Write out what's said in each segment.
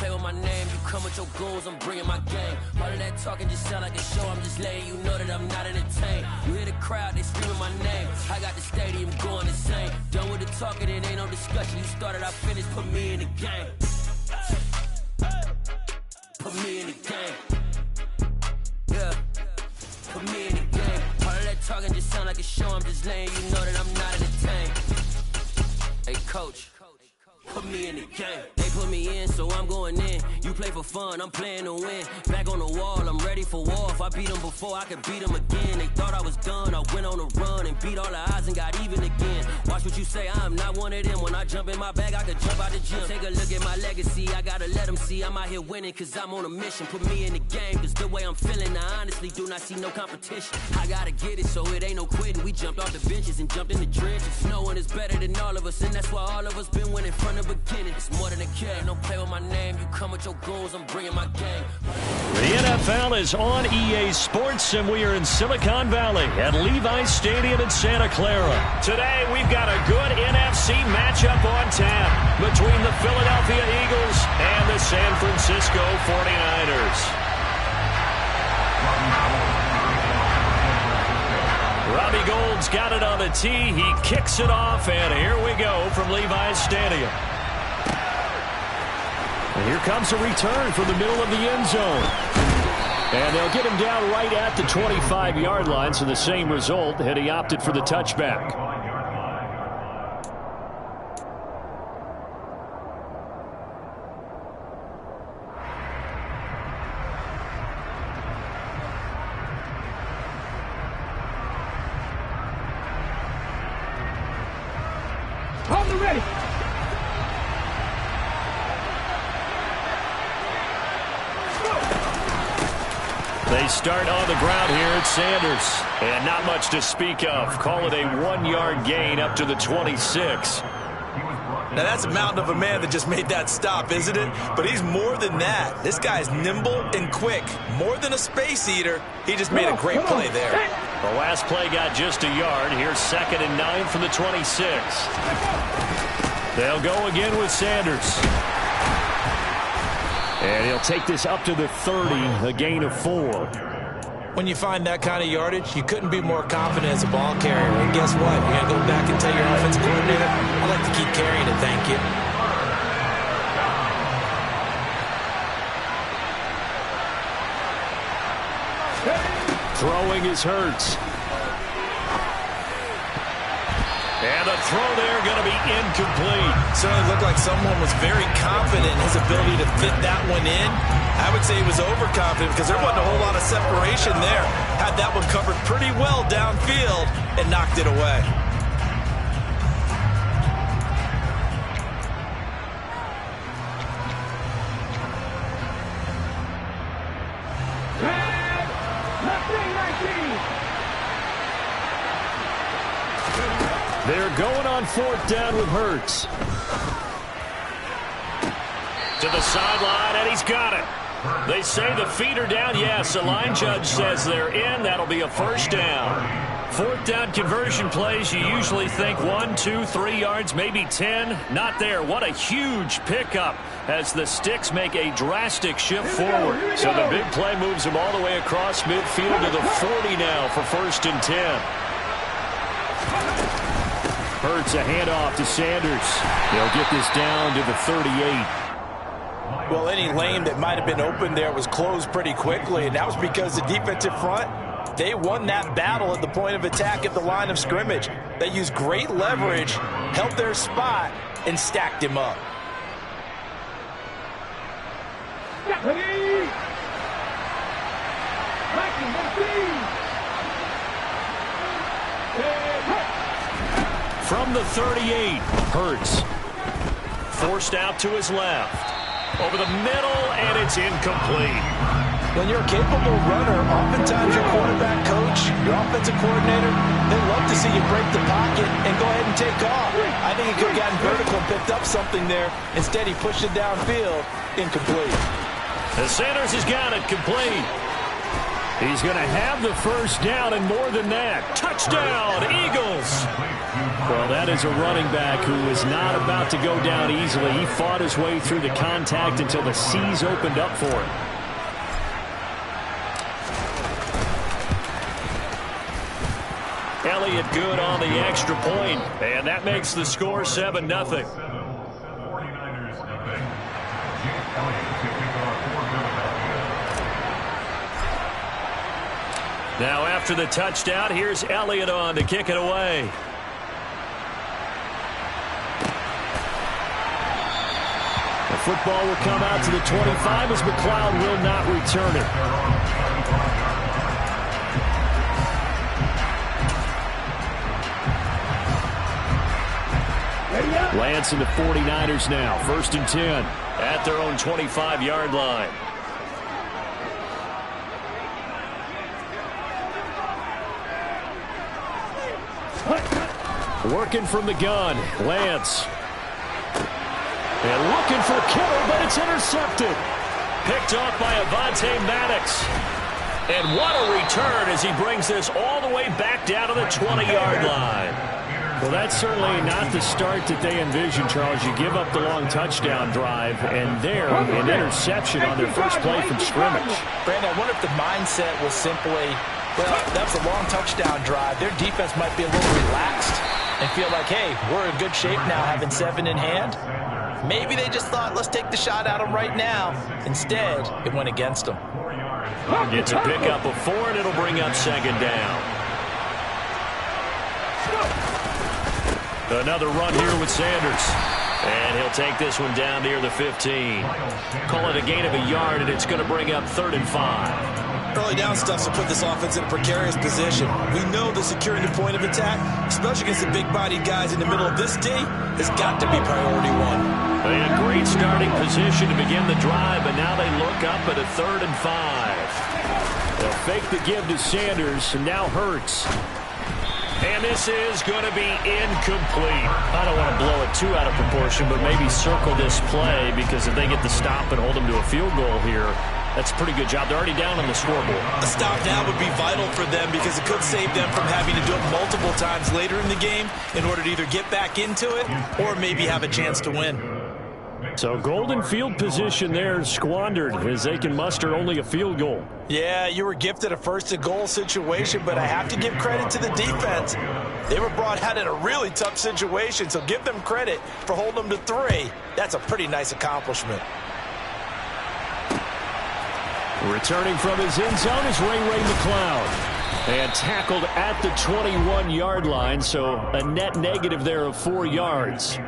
play with my name. You come with your goons, I'm bringing my game. All of that talking just sound like a show. I'm just letting you know that I'm not entertained. You hear the crowd, they screaming my name. I got the stadium going insane. Done with the talking, it ain't no discussion. You started, I finished, put me in the game. Put me in the game. Yeah. Put me in the game. All of that talking just sound like a show. I'm just letting you know that I'm not entertained. Hey, coach. Put me in the game. They put me in, so I'm going in. You play for fun, I'm playing to win. Back on the wall, I'm ready for war. If I beat them before, I could beat them again. They thought I was done, I went on a run and beat all the odds and got even again. Watch what you say, I'm not one of them. When I jump in my bag, I could jump out the gym. Take a look at my legacy, I gotta let them see I'm out here winning, cause I'm on a mission. Put me in the game, cause the way I'm feeling, I honestly do not see no competition. I gotta get it, so it ain't no quitting. We jumped off the benches and jumped in the trenches. No one is better than all of us, and that's why all of us been winning from the beginning. It's more than a game, don't play with my name. You come with your goons, I'm bringing my game. The NFL is on EA Sports, and we are in Silicon Valley at Levi's Stadium in Santa Clara. Today, we've got a good NFC matchup on tap between the Philadelphia Eagles and the San Francisco 49ers. Robbie Gould's got it on the tee. He kicks it off, and here we go from Levi's Stadium. And here comes a return from the middle of the end zone. And they'll get him down right at the 25-yard line, so the same result had he opted for the touchback. Hold it ready. They start on the ground here at Sanders. And not much to speak of. Call it a 1-yard gain up to the 26. Now, that's a mountain of a man that just made that stop, isn't it? But he's more than that. This guy's nimble and quick. More than a space eater. He just made a great play there. The last play got just a yard. Here's 2nd and 9 from the 26. They'll go again with Sanders. And he'll take this up to the 30, a gain of 4. When you find that kind of yardage, you couldn't be more confident as a ball carrier. And guess what? You're going to go back and tell your offensive coordinator, I'd like to keep carrying it, thank you. Throwing is Hurts. And the throw there going to be incomplete. Certainly looked like someone was very confident in his ability to fit that one in. I would say he was overconfident because there wasn't a whole lot of separation there. Had that one covered pretty well downfield and knocked it away. They're going on 4th down with Hurts. To the sideline, and he's got it. They say the feet are down. Yes, the line judge says they're in. That'll be a 1st down. 4th down conversion plays, you usually think 1, 2, 3 yards, maybe 10. Not there. What a huge pickup as the Sticks make a drastic shift forward. So the big play moves them all the way across midfield to the 40 now for 1st and 10. Hurts a handoff to Sanders. They'll get this down to the 38. Well, any lane that might have been open there was closed pretty quickly, and that was because the defensive front, they won that battle at the point of attack at the line of scrimmage. They used great leverage, held their spot, and stacked him up. From the 38, Hurts. Forced out to his left. Over the middle, and it's incomplete. When you're a capable runner, oftentimes your quarterback coach, your offensive coordinator, they love to see you break the pocket and go ahead and take off. I think he could have gotten vertical and picked up something there. Instead, he pushed it downfield, incomplete. The Sanders has got it complete. He's going to have the first down and more than that. Touchdown, Eagles. Well, that is a running back who is not about to go down easily. He fought his way through the contact until the seas opened up for him. Elliott good on the extra point, and that makes the score 7-0. Now after the touchdown, here's Elliott on to kick it away. The football will come out to the 25 as McLeod will not return it. Lance and the 49ers now. 1st and 10 at their own 25-yard line. Working from the gun, Lance. And looking for Kittle, but it's intercepted. Picked off by Avonte Maddox. And what a return as he brings this all the way back down to the 20-yard line. Well, that's certainly not the start that they envisioned, Charles. You give up the long touchdown drive, and there, an interception on their first play from scrimmage. Brandon, I wonder if the mindset was simply, well, that was a long touchdown drive. Their defense might be a little relaxed and feel like, hey, we're in good shape now having 7 in hand. Maybe they just thought, let's take the shot at them right now. Instead, it went against them. It's a pickup of 4, and it'll bring up 2nd down. Another run here with Sanders. And he'll take this one down near the 15. Call it a gain of a yard, and it's going to bring up 3rd and 5. Early down stuff will put this offense in a precarious position. We know that securing the point of attack, especially against the big-bodied guys in the middle of this D, has got to be priority 1. They had a great starting position to begin the drive, but now they look up at a 3rd and 5. They'll fake the give to Sanders, and now Hurts. And this is going to be incomplete. I don't want to blow it too out of proportion, but maybe circle this play, because if they get the stop and hold them to a field goal here, that's a pretty good job. They're already down on the scoreboard. A stop now would be vital for them, because it could save them from having to do it multiple times later in the game in order to either get back into it or maybe have a chance to win. So golden field position there squandered as they can muster only a field goal. Yeah, you were gifted a 1st and goal situation, but I have to give credit to the defense. They were brought out in a really tough situation, so give them credit for holding them to 3. That's a pretty nice accomplishment. Returning from his end zone is Ray McLeod. And tackled at the 21-yard line, so a net negative there of 4 yards.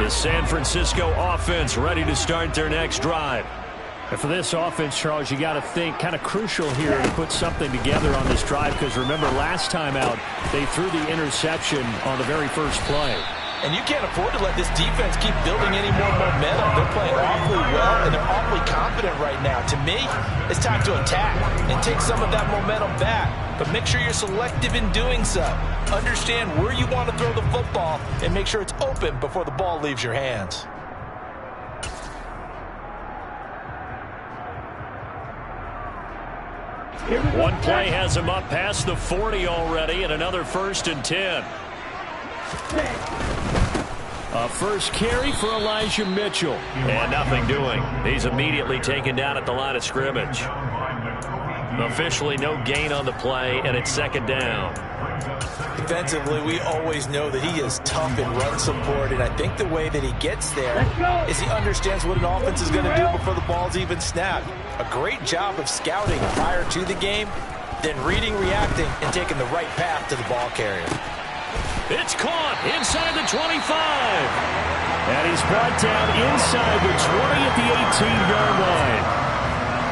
Is San Francisco offense ready to start their next drive? And for this offense, Charles, you got to think kind of crucial here to put something together on this drive, because remember last time out they threw the interception on the very first play. And you can't afford to let this defense keep building any more momentum. They're playing awfully well, and they're awfully confident right now. To me, it's time to attack and take some of that momentum back. But make sure you're selective in doing so. Understand where you want to throw the football and make sure it's open before the ball leaves your hands. One play has him up past the 40 already, and another 1st and 10. A first carry for Elijah Mitchell. And nothing doing. He's immediately taken down at the line of scrimmage. Officially no gain on the play, and it's 2nd down. Defensively, we always know that he is tough in run support, and I think the way that he gets there is he understands what an offense is going to do before the ball's even snapped. A great job of scouting prior to the game, then reading, reacting, and taking the right path to the ball carrier. It's caught inside the 25. And he's brought down inside the 20 at the 18-yard line.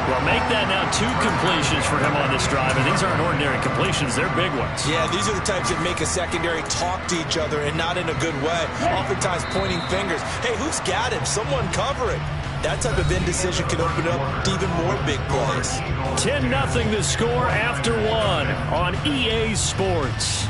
Well, make that now 2 completions for him on this drive, and these aren't ordinary completions. They're big ones. Yeah, these are the types that make a secondary talk to each other, and not in a good way. Oftentimes pointing fingers. Hey, who's got him? Someone cover it. That type of indecision can open up to even more big plays. 10-0 the score after 1 on EA Sports.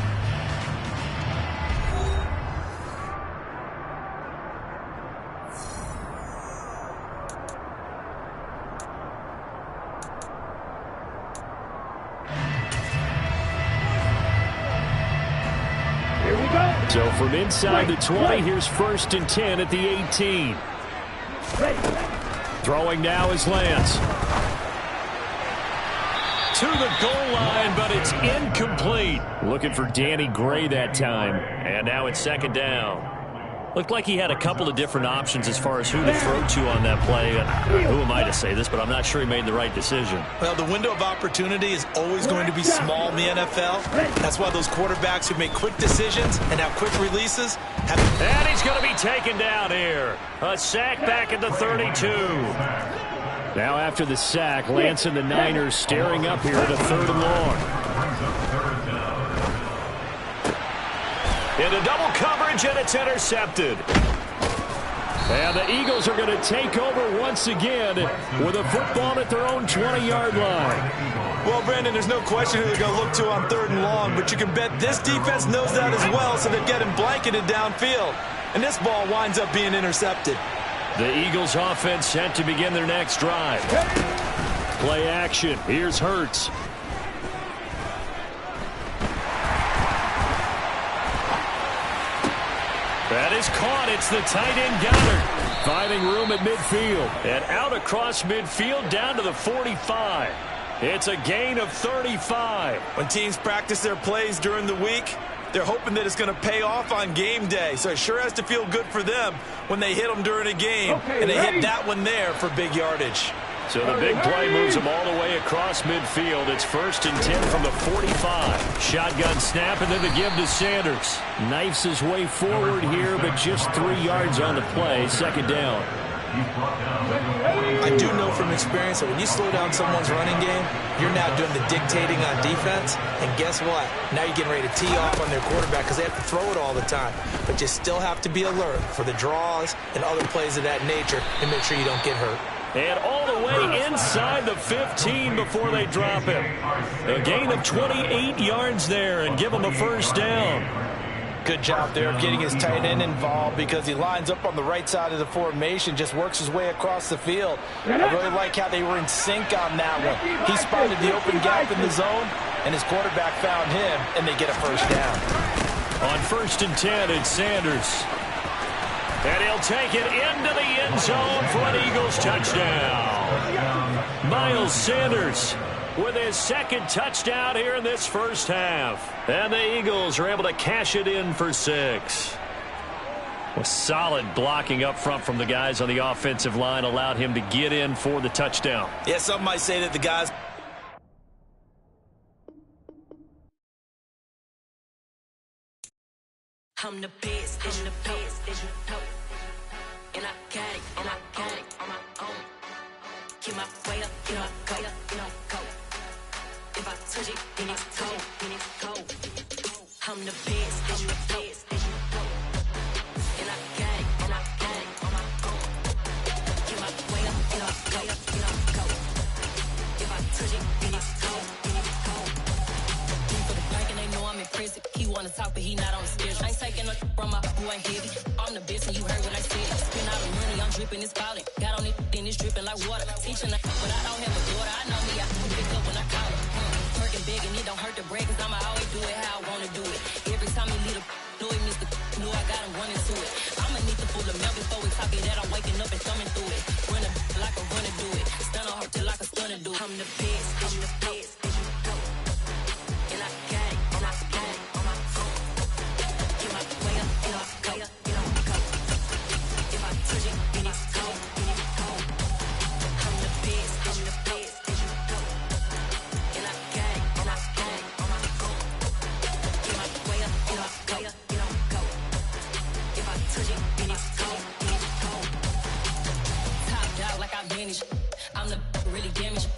So from inside the 20, here's 1st and 10 at the 18. Throwing now is Lance. To the goal line, but it's incomplete. Looking for Danny Gray that time. And now it's 2nd down. Looked like he had a couple of different options as far as who to throw to on that play. Who am I to say this, but I'm not sure he made the right decision. Well, the window of opportunity is always going to be small in the NFL. That's why those quarterbacks who make quick decisions and have quick releases have... And he's going to be taken down here. A sack back at the 32. Now after the sack, Lance and the Niners staring up here at a 3rd and long. Into double coverage, and it's intercepted. And the Eagles are going to take over once again with a football at their own 20-yard line. Well, Brandon, there's no question who they're going to look to on 3rd and long, but you can bet this defense knows that as well, so they're getting blanketed downfield. And this ball winds up being intercepted. The Eagles offense set to begin their next drive. Play action. Here's Hurts. That is caught. It's the tight end Goddard. Finding room at midfield. And out across midfield down to the 45. It's a gain of 35. When teams practice their plays during the week, they're hoping that it's going to pay off on game day. So it sure has to feel good for them when they hit them during a game. And they hit that one there for big yardage. So the big play moves them all the way across midfield. It's 1st and 10 from the 45. Shotgun snap and then the give to Sanders. Knifes his way forward here, but just 3 yards on the play. 2nd down. I do know from experience that when you slow down someone's running game, you're now doing the dictating on defense. And guess what? Now you're getting ready to tee off on their quarterback because they have to throw it all the time. But you still have to be alert for the draws and other plays of that nature and make sure you don't get hurt. And all the way inside the 15 before they drop him. A gain of 28 yards there and give him a 1st down. Good job there of getting his tight end involved because he lines up on the right side of the formation, just works his way across the field. I really like how they were in sync on that one. He spotted the open gap in the zone, and his quarterback found him, and they get a 1st down. On 1st and 10, it's Sanders. And he'll take it into the end zone for an Eagles touchdown. Miles Sanders with his 2nd touchdown here in this 1st half. And the Eagles are able to cash it in for 6. A solid blocking up front from the guys on the offensive line allowed him to get in for the touchdown. Yeah, some might say that the guys... I'm the best, I'm the best, and I got it, and I got it on my own. Keep my way up, you know, go, you know, go. If I touch it, then it's cold, then it's cold. I'm the best, I'm the best, and I got it, and I got it on my own. Keep my way up, you know, go, you know, go. If I touch it, then it's cold, then it's cold. For the bank and they know I'm impressive. He wanna talk, but he not on the schedule. I ain't taking no from my boy heavy. I'm the best and you heard what I said. Spend all the money, I'm dripping, it's falling. Got on it, then it's dripping like water. Teaching that, but I don't have a daughter. I know me, I can pick up when I call her. Working big and it don't hurt to break, cause I'ma always do it how I wanna do it. Every time he lead a know he missed the know I got him running to it. I'ma need to pull the milk before we talk it that I'm waking up and thumbing through it. Running like a runner do it. Stun on her till like a stunner do it. I'm the best, I'm the best. And I got it, and I got it on my phone. Get my way up, you know, go, you know, go. If I touch it, then it's cold, then it's cold. I'm the best, I'm the best. And I got it, and I got it on my phone. Get my way up, you know, go, you know, go. If I touch it, then it's cold, then it's cold. Top dog like I vanished. I'm the really damaged.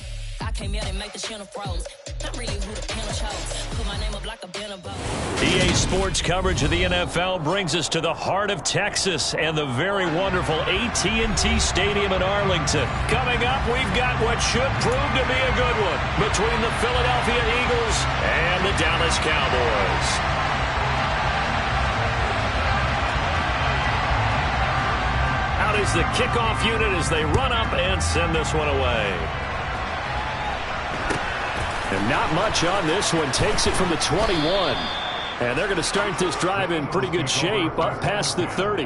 I came out and make the channel froze. I'm really who the panel chose. Put my name up like a banner bow. EA Sports coverage of the NFL brings us to the heart of Texas and the very wonderful AT&T Stadium in Arlington. Coming up, we've got what should prove to be a good one between the Philadelphia Eagles and the Dallas Cowboys. Out is the kickoff unit as they run up and send this one away. And not much on this one. Takes it from the 21. And they're going to start this drive in pretty good shape up past the 30.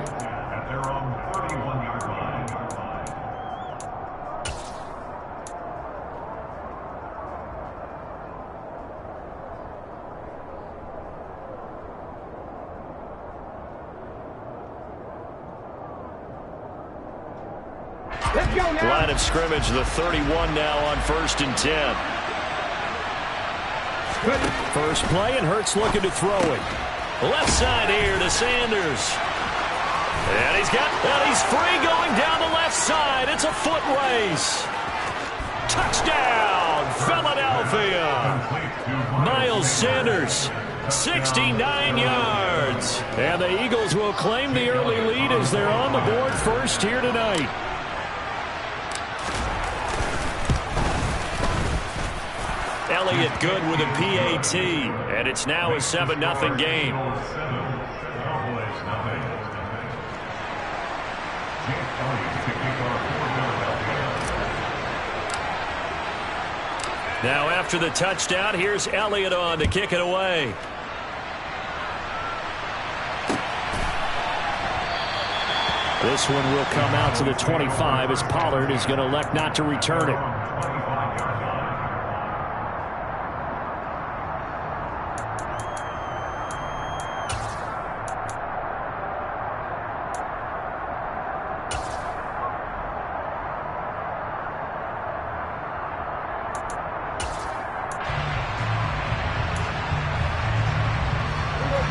Let's go now. Line of scrimmage, the 31 now on 1st and 10. First play, and Hurts looking to throw it. Left side here to Sanders. And he's free going down the left side. It's a foot race. Touchdown, Philadelphia. Miles Sanders, 69 yards. And the Eagles will claim the early lead as they're on the board first here tonight. Elliott good with a PAT, and it's now a 7-0 game. Now after the touchdown, here's Elliott on to kick it away. This one will come out to the 25 as Pollard is going to elect not to return it.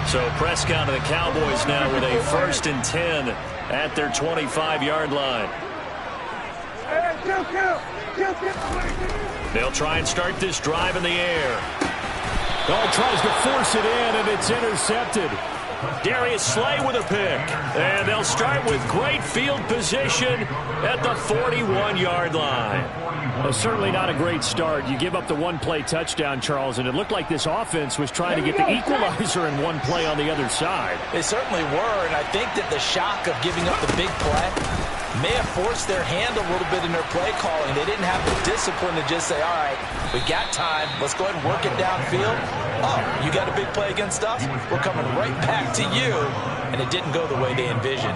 So Prescott and the Cowboys now with a 1st and 10 at their 25-yard line. They'll try and start this drive in the air. Oh, tries to force it in, and it's intercepted. Darius Slay with a pick. And they'll start with great field position at the 41-yard line. Well, certainly not a great start. You give up the one-play touchdown, Charles, and it looked like this offense was trying to get the equalizer in one play on the other side. They certainly were, and I think that the shock of giving up the big play may have forced their hand a little bit in their play calling. They didn't have the discipline to just say, all right, we got time. Let's go ahead and work it downfield. Oh, you got a big play against us? We're coming right back to you. And it didn't go the way they envisioned.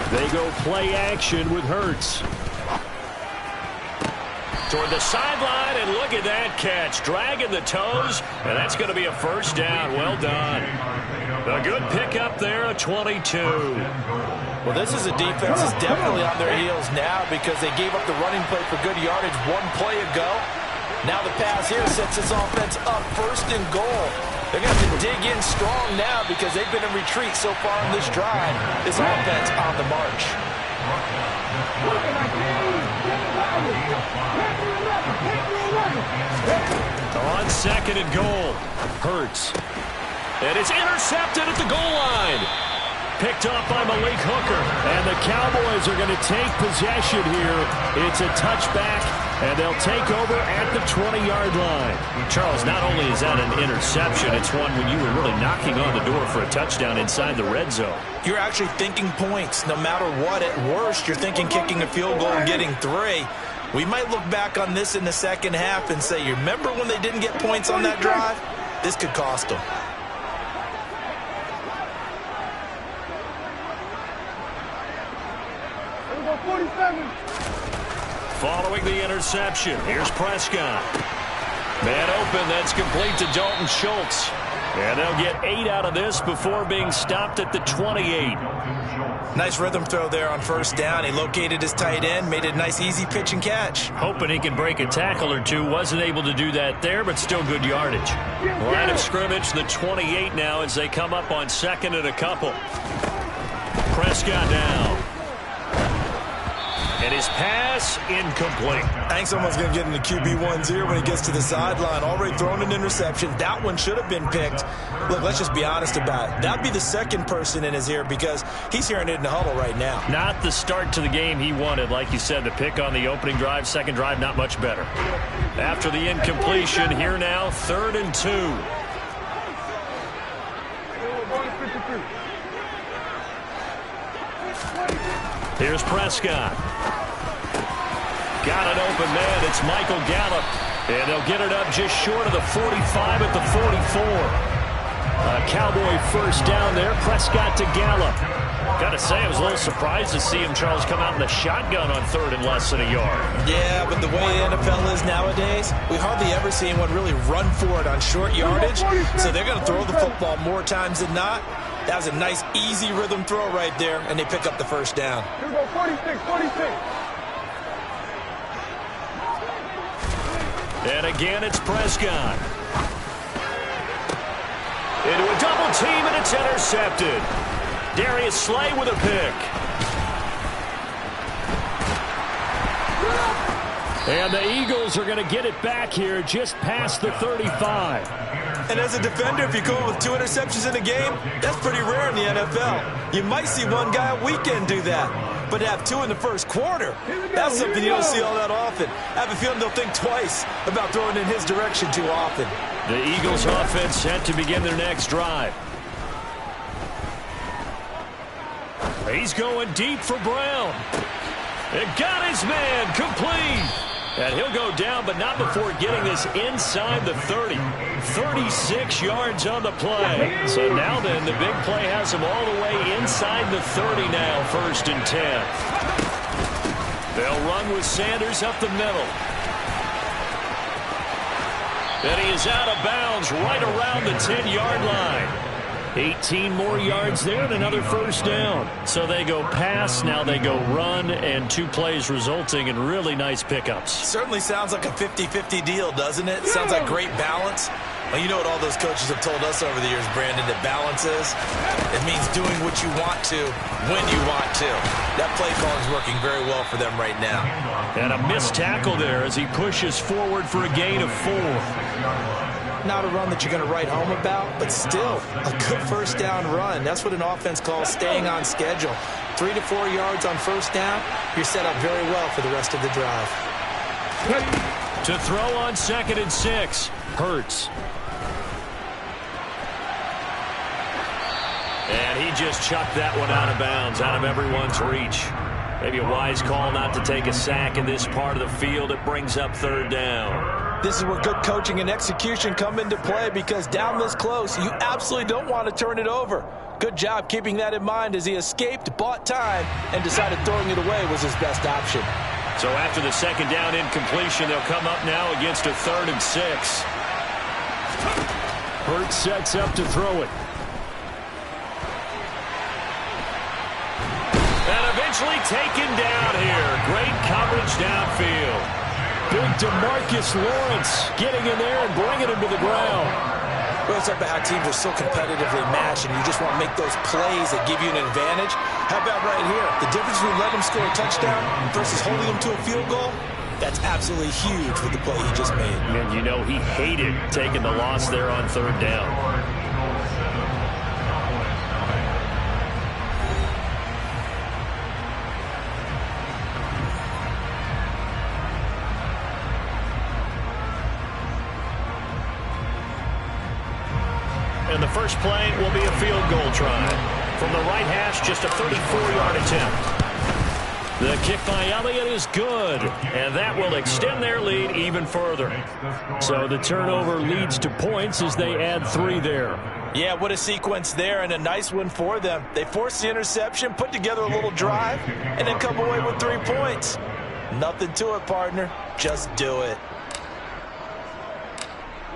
They go play action with Hurts. Toward the sideline, and look at that catch. Dragging the toes, and that's going to be a first down. Well done. A good pickup there, a 22. Well, this is a defense that's definitely on their heels now because they gave up the running play for good yardage one play ago. Now the pass here sets this offense up 1st and goal. They're going to have to dig in strong now because they've been in retreat so far in this drive. This offense on the march. On 2nd and goal, Hurts. And it's intercepted at the goal line. Picked off by Malik Hooker. And the Cowboys are going to take possession here. It's a touchback, and they'll take over at the 20-yard line. Charles, not only is that an interception, it's one when you were really knocking on the door for a touchdown inside the red zone. You're actually thinking points. No matter what, at worst, you're thinking kicking a field goal and getting 3. We might look back on this in the second half and say, you remember when they didn't get points on that drive? This could cost them. Following the interception, here's Prescott. Man open, that's complete to Dalton Schultz. And they'll get 8 out of this before being stopped at the 28. Nice rhythm throw there on 1st down. He located his tight end, made it a nice easy pitch and catch. Hoping he can break a tackle or two. Wasn't able to do that there, but still good yardage. Line of scrimmage, the 28 now as they come up on 2nd and a couple. Prescott now. And his pass incomplete. I think someone's going to get into QB1's ear when he gets to the sideline. Already thrown an interception. That one should have been picked. Look, let's just be honest about it. That'd be the second person in his ear because he's hearing it in the huddle right now. Not the start to the game he wanted. Like you said, the pick on the opening drive, second drive, not much better. After the incompletion, here now, 3rd and 2. Here's Prescott. Got an open man. It's Michael Gallup. And they'll get it up just short of the 45 at the 44. A Cowboy first down there. Prescott to Gallup. Got to say, I was a little surprised to see him, Charles, come out in the shotgun on third and less than a yard. Yeah, but the way the NFL is nowadays, we hardly ever see anyone really run for it on short yardage. So they're going to throw the football more times than not. That was a nice, easy rhythm throw right there, and they pick up the first down. Here we go, 46, 46. And again, it's Prescott. Into a double team, and it's intercepted. Darius Slay with a pick. And the Eagles are going to get it back here just past the 35. And as a defender, if you go with 2 interceptions in a game, that's pretty rare in the NFL. You might see one guy a weekend do that. But to have 2 in the first quarter, that's something you don't see all that often. I have a feeling they'll think twice about throwing in his direction too often. The Eagles offense set to begin their next drive. He's going deep for Brown. It got his man complete. And he'll go down, but not before getting this inside the 30. 36 yards on the play. So now then, the big play has him all the way inside the 30 now, 1st and 10. They'll run with Sanders up the middle. And he is out of bounds right around the 10-yard line. 18 more yards there and another first down. So they go pass, now they go run, and 2 plays resulting in really nice pickups. Certainly sounds like a 50-50 deal, doesn't it? Sounds like great balance. Well, you know what all those coaches have told us over the years, Brandon, that balance is? It means doing what you want to when you want to. That play call is working very well for them right now. And a missed tackle there as he pushes forward for a gain of 4. Not a run that you're going to write home about, but still a good first down run. That's what an offense calls staying on schedule. 3 to 4 yards on first down, you're set up very well for the rest of the drive. To throw on 2nd and 6, Hurts. And he just chucked that one out of bounds, out of everyone's reach. Maybe a wise call not to take a sack in this part of the field. It brings up 3rd down. This is where good coaching and execution come into play, because down this close, you absolutely don't want to turn it over. Good job keeping that in mind as he escaped, bought time, and decided throwing it away was his best option. So after the 2nd down incompletion, they'll come up now against a 3rd and 6. Hurts sets up to throw it. And eventually taken down here. Great coverage downfield. Big DeMarcus Lawrence getting in there and bringing him to the ground. Well, it's about how teams are so competitively matched, and you just want to make those plays that give you an advantage. How about right here? The difference between letting them score a touchdown versus holding them to a field goal, that's absolutely huge with the play he just made. And you know he hated taking the loss there on 3rd down. And the first play will be a field goal try. From the right hash, just a 34-yard attempt. The kick by Elliott is good, and that will extend their lead even further. So the turnover leads to points as they add 3 there. Yeah, what a sequence there, and a nice one for them. They forced the interception, put together a little drive, and then come away with 3 points. Nothing to it, partner. Just do it.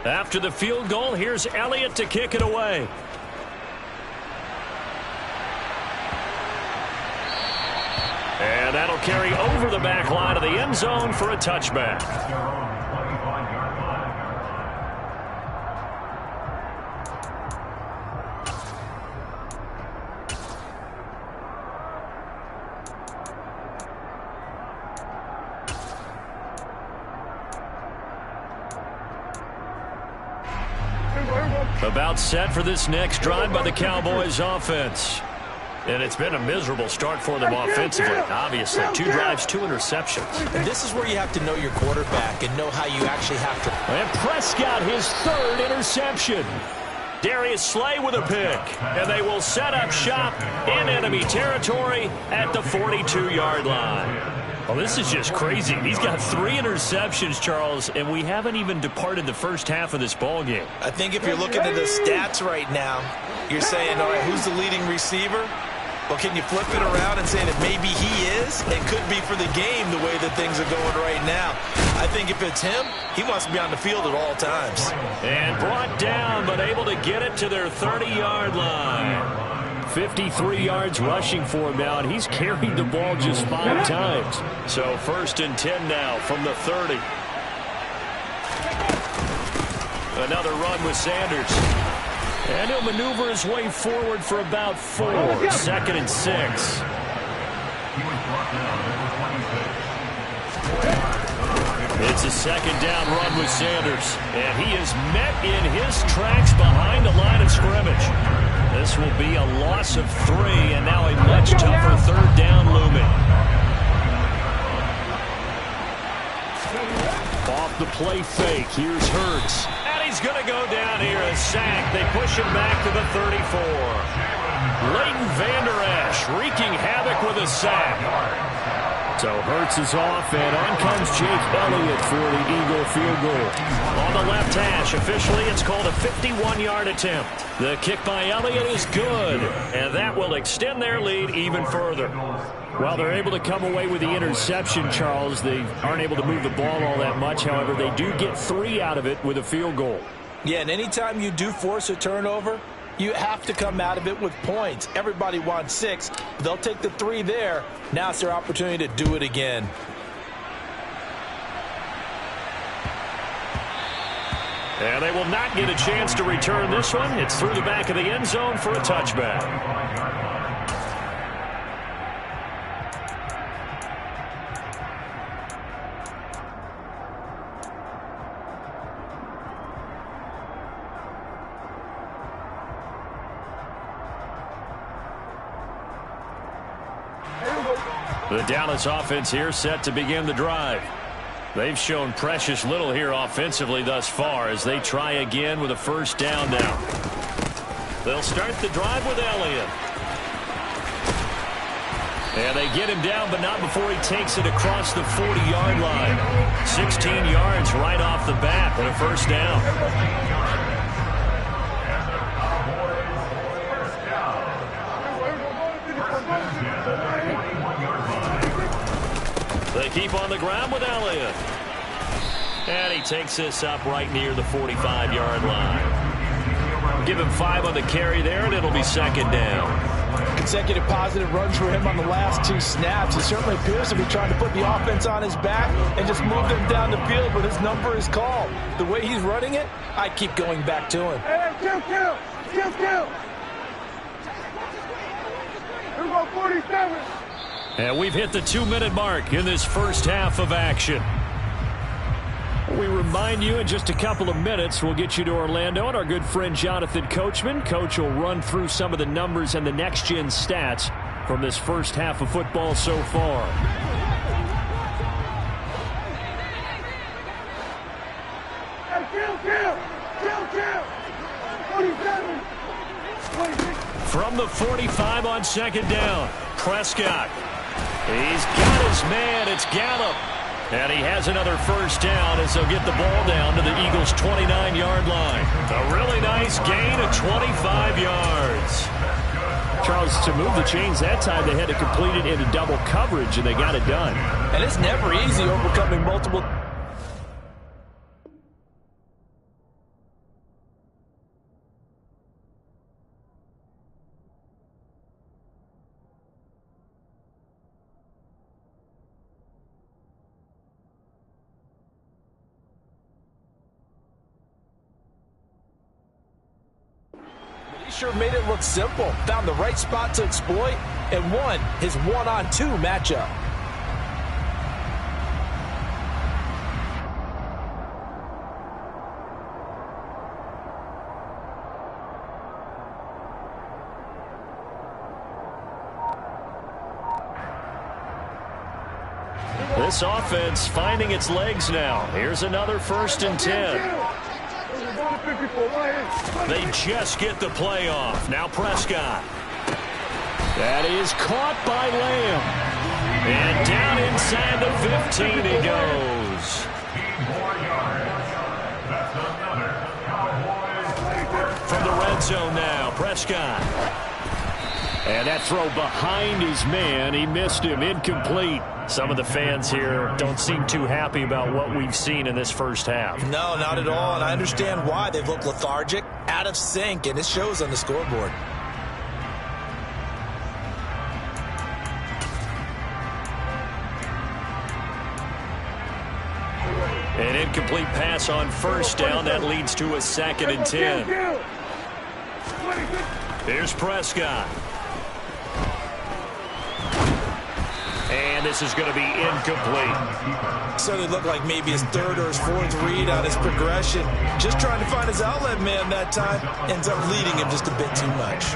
After the field goal, here's Elliott to kick it away. And that'll carry over the back line of the end zone for a touchback. About set for this next drive by the Cowboys offense. And it's been a miserable start for them offensively, obviously. 2 drives, 2 interceptions. And this is where you have to know your quarterback and know how you actually have to. And Prescott, his 3rd interception. Darius Slay with a pick. And they will set up shop in enemy territory at the 42-yard line. Well, this is just crazy. He's got 3 interceptions, Charles, and we haven't even departed the first half of this ball game. I think if you're looking at the stats right now, you're saying, all right, who's the leading receiver? Well, can you flip it around and say that maybe he is? It could be for the game the way that things are going right now. I think if it's him, he wants to be on the field at all times. And brought down, but able to get it to their 30-yard line. 53 yards rushing for him now, and he's carried the ball just 5 times. So 1st and 10 now from the 30. Another run with Sanders. And he'll maneuver his way forward for about 4. 2nd and 6. It's a 2nd down run with Sanders. And he is met in his tracks behind the line of scrimmage. This will be a loss of 3, and now a much tougher 3rd down looming. Off the play fake, here's Hurts. And he's going to go down here, a sack. They push him back to the 34. Leighton Vander Esch wreaking havoc with a sack. So Hurts is off, and on comes Jake Elliott for the Eagle field goal. On the left hash, officially it's called a 51-yard attempt. The kick by Elliott is good, and that will extend their lead even further. Well, they're able to come away with the interception, Charles. They aren't able to move the ball all that much. However, they do get 3 out of it with a field goal. Yeah, and anytime you do force a turnover, you have to come out of it with points. Everybody wants 6. They'll take the 3 there. Now it's their opportunity to do it again. And they will not get a chance to return this one. It's through the back of the end zone for a touchback. The Dallas offense here set to begin the drive. They've shown precious little here offensively thus far as they try again with a 1st down now. They'll start the drive with Elliott. And they get him down, but not before he takes it across the 40-yard line. 16 yards right off the bat and a 1st down. They keep on the ground with Elliott. And he takes this up right near the 45-yard line. Give him 5 on the carry there, and it'll be 2nd down. Consecutive positive runs for him on the last 2 snaps. He certainly appears to be trying to put the offense on his back and just move them down the field, but his number is called. The way he's running it, I keep going back to him. Hey, kill. Here we go, 47. And we've hit the 2-minute mark in this first half of action. We remind you in just a couple of minutes we'll get you to Orlando and our good friend Jonathan Coachman. Coach will run through some of the numbers and the next-gen stats from this first half of football so far. Kill. 47. 26. From the 45 on 2nd down, Prescott. He's got his man. It's Gallup. And he has another 1st down as they'll get the ball down to the Eagles' 29-yard line. A really nice gain of 25 yards. Charles, to move the chains that time, they had to complete it into double coverage, and they got it done. And it's never easy overcoming multiple. Sure made it look simple. Found the right spot to exploit and won his 1-on-2 matchup. This offense finding its legs now. Here's another 1st and 10. They just get the play off. Now Prescott. That is caught by Lamb. And down inside the 15 he goes. From the red zone now, Prescott. And that throw behind his man, he missed him, incomplete. Some of the fans here don't seem too happy about what we've seen in this first half. No, not at all, and I understand why. They've looked lethargic, out of sync, and it shows on the scoreboard. An incomplete pass on first down. That leads to a 2nd and 10. Here's Prescott. And this is going to be incomplete. So they look like maybe his 3rd or his 4th read on his progression. Just trying to find his outlet man that time. Ends up leading him just a bit too much.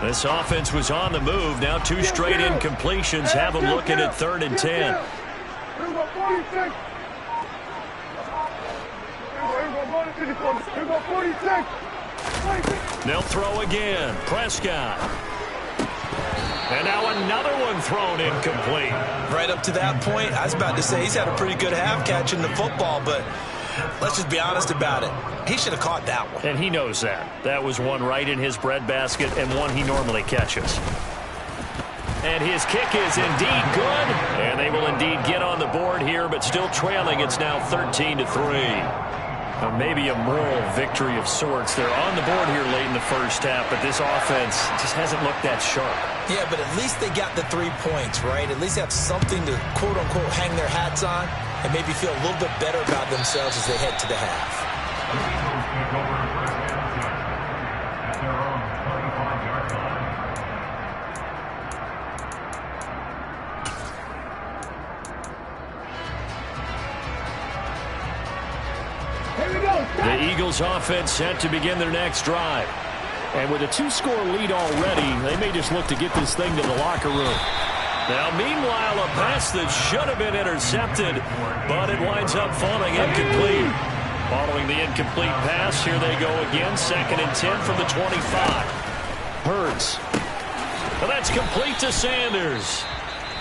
This offense was on the move. Now 2 straight incompletions have them looking at 3rd and 10. They'll throw again. Prescott. And now another one thrown incomplete. Right up to that point, I was about to say he's had a pretty good half catching the football, but let's just be honest about it. He should have caught that one. And he knows that. That was one right in his breadbasket and one he normally catches. And his kick is indeed good. And they will indeed get on the board here, but still trailing. It's now 13-3. Maybe a moral victory of sorts. They're on the board here late in the first half, but this offense just hasn't looked that sharp. Yeah, but at least they got the 3 points, right? At least have something to, quote-unquote, hang their hats on and maybe feel a little bit better about themselves as they head to the half. The Eagles offense set to begin their next drive. And with a 2-score lead already, they may just look to get this thing to the locker room. Now, meanwhile, a pass that should have been intercepted, but it winds up falling incomplete. Following the incomplete pass, here they go again, 2nd and 10 from the 25. Hurts. Well, that's complete to Sanders.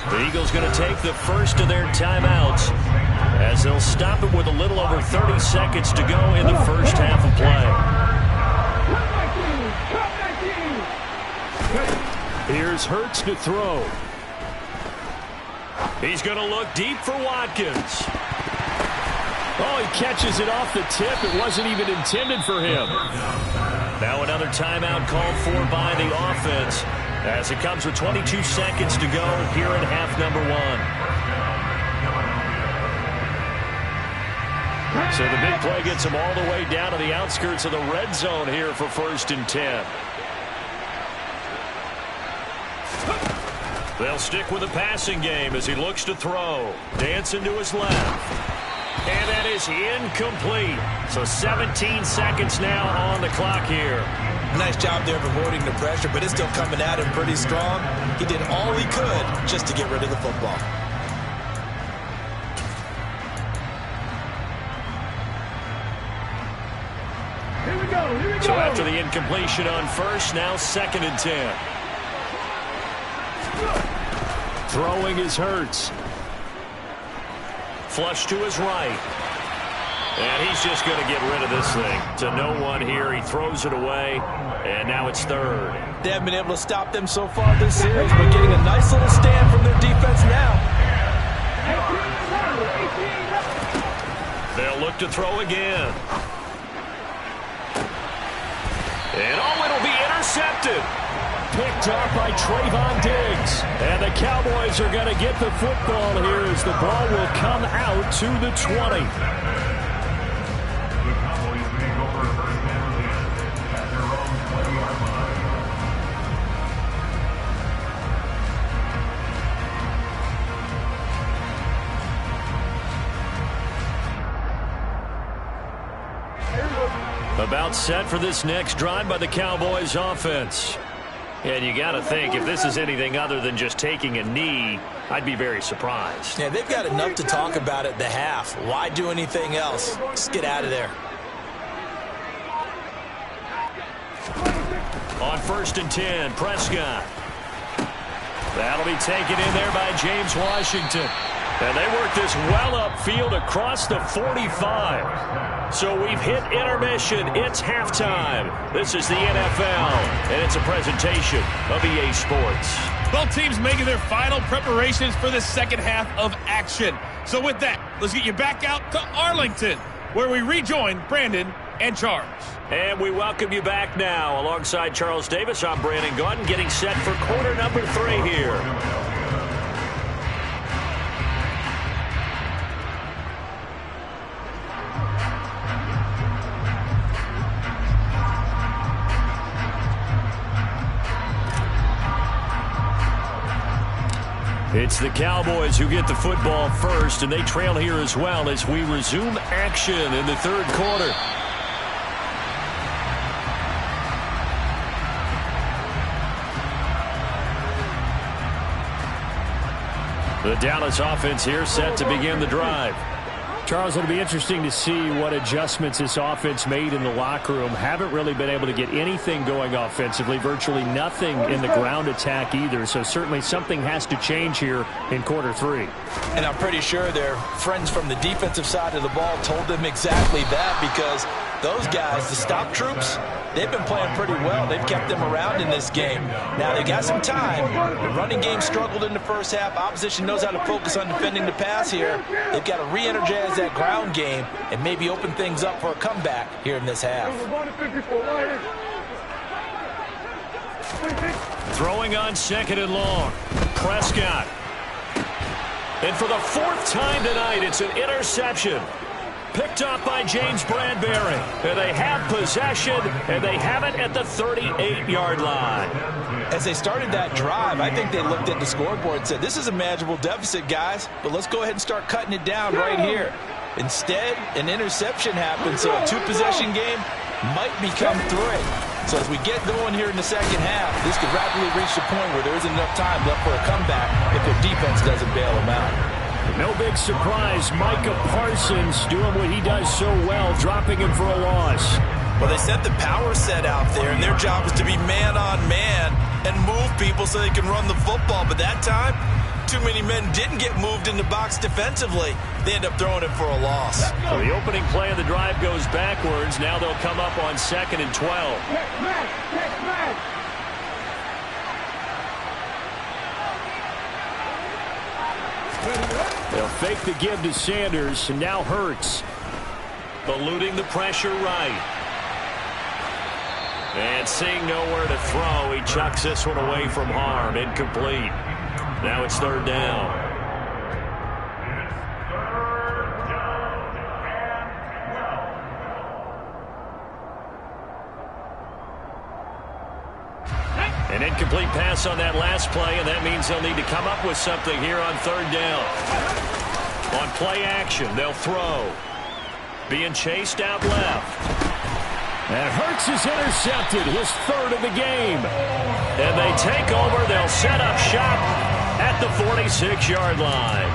The Eagles going to take the first of their timeouts as they'll stop it with a little over 30 seconds to go in the first half of play. Here's Hurts to throw. He's going to look deep for Watkins. Oh, he catches it off the tip. It wasn't even intended for him. Now another timeout called for by the offense as it comes with 22 seconds to go here in half number 1. So the big play gets them all the way down to the outskirts of the red zone here for 1st and 10. They'll stick with the passing game as he looks to throw. Dancing to his left. And that is incomplete. So 17 seconds now on the clock here. Nice job there of avoiding the pressure, but it's still coming at him pretty strong. He did all he could just to get rid of the football. Here we go. So after the incompletion on first, now 2nd and 10. Throwing is Hurts. Flush to his right. And he's just going to get rid of this thing. To no one here. He throws it away. And now it's 3rd. They haven't been able to stop them so far this series, but getting a nice little stand from their defense now. They'll look to throw again. And oh, it'll be intercepted. Picked off by Trayvon Diggs. And the Cowboys are going to get the football here as the ball will come out to the 20. Here we go. About set for this next drive by the Cowboys offense. And you got to think, if this is anything other than just taking a knee, I'd be very surprised. Yeah, they've got enough to talk about at the half. Why do anything else? Just get out of there. On 1st and 10, Prescott. That'll be taken in there by James Washington. And they work this well upfield across the 45. So we've hit intermission. It's halftime. This is the NFL, and it's a presentation of EA Sports. Both teams making their final preparations for the second half of action. So with that, let's get you back out to Arlington, where we rejoin Brandon and Charles. And we welcome you back now. Alongside Charles Davis, I'm Brandon Gaudin, getting set for quarter number 3 here. It's the Cowboys who get the football first, and they trail here as well as we resume action in the third quarter. The Dallas offense here set to begin the drive. Charles, it'll be interesting to see what adjustments this offense made in the locker room. Haven't really been able to get anything going offensively, virtually nothing in the ground attack either. So certainly something has to change here in quarter 3. And I'm pretty sure their friends from the defensive side of the ball told them exactly that, because those guys, the stop troops, they've been playing pretty well. They've kept them around in this game. Now, they got some time. The running game struggled in the first half. Opposition knows how to focus on defending the pass here. They've got to re-energize that ground game and maybe open things up for a comeback here in this half. Throwing on 2nd and long. Prescott. And for the 4th time tonight, it's an interception. Picked up by James Bradbury. And they have possession, and they have it at the 38-yard line. As they started that drive, I think they looked at the scoreboard and said, this is a manageable deficit, guys, but let's go ahead and start cutting it down right here. Instead, an interception happens, so a 2-possession game might become 3. So as we get going here in the second half, this could rapidly reach the point where there isn't enough time left for a comeback if their defense doesn't bail them out. No big surprise, Micah Parsons doing what he does so well, dropping him for a loss. Well, they sent the power set out there, and their job is to be man-on-man and move people so they can run the football. But that time, too many men didn't get moved in the box defensively. They end up throwing it for a loss. So the opening play of the drive goes backwards. Now they'll come up on 2nd and 12. They'll fake the give to Sanders, and now Hurts. Eluding the pressure right. And seeing nowhere to throw, he chucks this one away from harm. Incomplete. Now it's 3rd down. An incomplete pass on that last play, and that means they'll need to come up with something here on 3rd down. On play action, they'll throw. Being chased out left. And Hurts is intercepted, his 3rd of the game. And they take over. They'll set up shop at the 46-yard line.